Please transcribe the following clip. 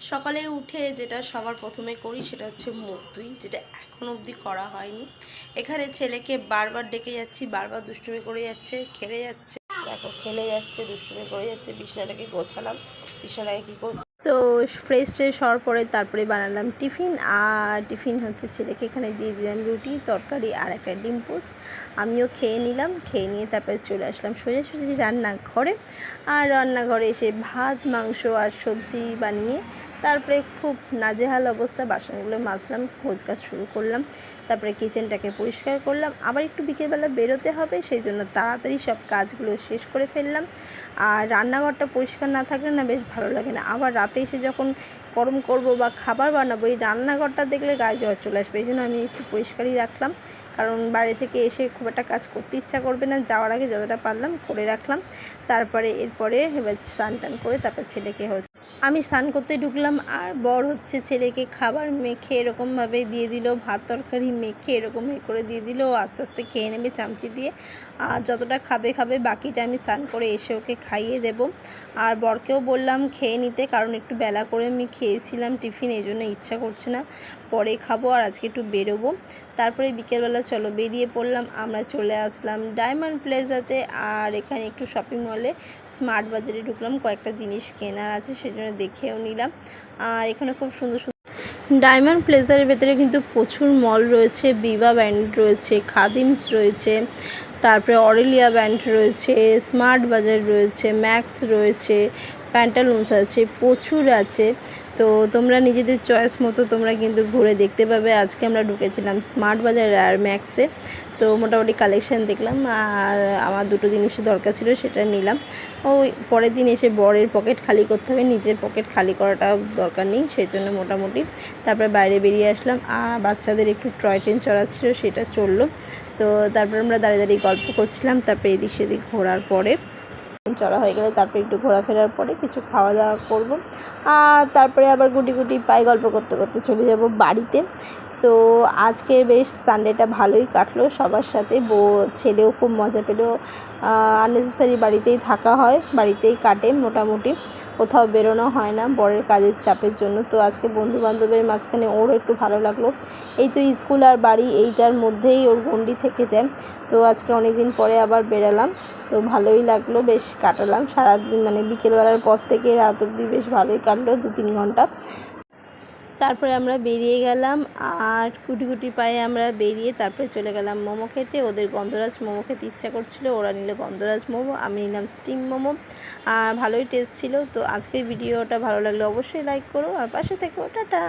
সকালে উঠে যেটা সবার প্রথমে করি সেটা হচ্ছে মুখ ধুই, যেটা এখন অবধি করা হয়নি। এখানে ছেলেকে বারবার ডেকে যাচ্ছি, বারবার দুষ্টুমি করে যাচ্ছে, খেলে যাচ্ছে, দেখো খেলে যাচ্ছে, দুষ্টুমি করে যাচ্ছে। বিছানাটাকে গোছালাম, বিছানায় কী করছে। তো ফ্রেশ ট্রেশ হওয়ার পরে তারপরে বানালাম টিফিন। আর টিফিন হচ্ছে ছেলেকে এখানে দিয়ে দিলাম রুটি তরকারি আর একটা ডিম পোচ। আমিও খেয়ে নিলাম, খেয়ে নিয়ে তারপরে চলে আসলাম সোজাসুজি রান্নাঘরে। আর রান্নাঘরে এসে ভাত মাংস আর সবজি বানিয়ে তারপরে খুব নাজেহাল অবস্থা, বাসনগুলো মাজলাম, গোছগাছ শুরু করলাম। তারপরে কিচেনটাকে পরিষ্কার করলাম। আবার একটু বিকেলবেলা বেরোতে হবে, সেই জন্য তাড়াতাড়ি সব কাজগুলো শেষ করে ফেললাম। আর রান্নাঘরটা পরিষ্কার না থাকলে না বেশ ভালো লাগে না। আবার রাতে এসে যখন গরম করব বা খাবার বানাবো, এই রান্নাঘরটা দেখলে গায়ে জ্বর চলে আসবে। এই জন্য আমি একটু পরিষ্কারই রাখলাম, কারণ বাইরে থেকে এসে খুব একটা কাজ করতে ইচ্ছা করবে না। যাওয়ার আগে যতটা পারলাম করে রাখলাম। তারপরে এরপরে এবার স্নান টান করে তারপর ছেলেকে আমি স্নান করতে ঢুকলাম। আর বর হচ্ছে ছেলেকে খাবার মেখে এরকমভাবে দিয়ে দিল, ভাত তরকারি মেখে এরকম করে দিয়ে দিল। ও আস্তে আস্তে খেয়ে নেবে চামচি দিয়ে। আর যতটা খাবে, বাকিটা আমি স্নান করে এসে ওকে খাইয়ে দেব। আর বরকেও বললাম খেয়ে নিতে, কারণ একটু বেলা করে আমি খেয়েছিলাম টিফিন, এই জন্য ইচ্ছা করছে না, পরে খাবো। আর আজকে একটু বেরোবো। তারপরে বিকেলবেলা চলো বেরিয়ে পড়লাম। আমরা চলে আসলাম ডায়মন্ড প্লাজাতে। আর এখানে একটু শপিং মলে স্মার্ট বাজারে ঢুকলাম, কয়েকটা জিনিস কেনার আছে সেজন্য দেখেও নিলাম। আর এখানে খুব সুন্দর সুন্দর ডায়মন্ড প্লাজার ভেতরে কিন্তু প্রচুর মল রয়েছে, বিভা ব্র্যান্ড রয়েছে, খাদিমস রয়েছে, তারপরে অরেলিয়া ব্র্যান্ড রয়েছে, স্মার্ট বাজার রয়েছে, ম্যাক্স রয়েছে, প্যান্টালুন্স আছে, প্রচুর আছে। তো তোমরা নিজেদের চয়েস মতো তোমরা কিন্তু ঘুরে দেখতে পাবে। আজকে আমরা ঢুকেছিলাম স্মার্ট বাজার আর ম্যাক্সে। তো মোটামুটি কালেকশান দেখলাম। আর আমার দুটো জিনিসের দরকার ছিল, সেটা নিলাম। ওই পরের দিন এসে বরের পকেট খালি করতে হবে, নিজের পকেট খালি করাটা দরকার নেই, সেই জন্য মোটামুটি তারপরে বাইরে বেরিয়ে আসলাম। আর বাচ্চাদের একটু টয় ট্রেন চড়াচ্ছিল, সেটা চললো। তো তারপরে আমরা দাঁড়িয়ে দাঁড়িয়ে গল্প করছিলাম। তারপরে এদিক সেদিক ঘোরার পরে চড়া হয়ে গেলে তারপরে একটু ঘোরাফেরার পরে কিছু খাওয়া দাওয়া করব। আর তারপরে আবার গুটি পায়ে গল্প করতে করতে চলে যাব বাড়িতে। তো আজকে বেশ সানডেটা ভালোই কাটলো সবার সাথে। ছেলেও খুব মজা পেলো। আননেসেসারি বাড়িতেই থাকা হয়, বাড়িতেই কাটে মোটামুটি, কোথাও বেরোনো হয় না বরের কাজের চাপের জন্য। তো আজকে বন্ধুবান্ধবের মাঝখানে ওরও একটু ভালো লাগলো। এই তো স্কুল আর বাড়ি এইটার মধ্যেই ওর গণ্ডি থেকে যায়। তো আজকে অনেক দিন পরে আবার বেরালাম, তো ভালোই লাগলো, বেশ কাটালাম সারাদিন, মানে বিকেলবেলার পর থেকে রাত অবধি বেশ ভালোই কাটলো, 2-3 ঘন্টা। তারপরে আমরা বেরিয়ে গেলাম। আর গুটি পায়ে আমরা বেরিয়ে তারপরে চলে গেলাম মোমো খেতে। ওদের গন্ধরাজ মোমো খেতে ইচ্ছা করছিল, ওরা নিল গন্ধরাজ মোমো, আমি নিলাম স্টিম মোমো। আর ভালোই টেস্ট ছিল। তো আজকের ভিডিওটা ভালো লাগলে অবশ্যই লাইক করো আর পাশে থেকো। টাটা।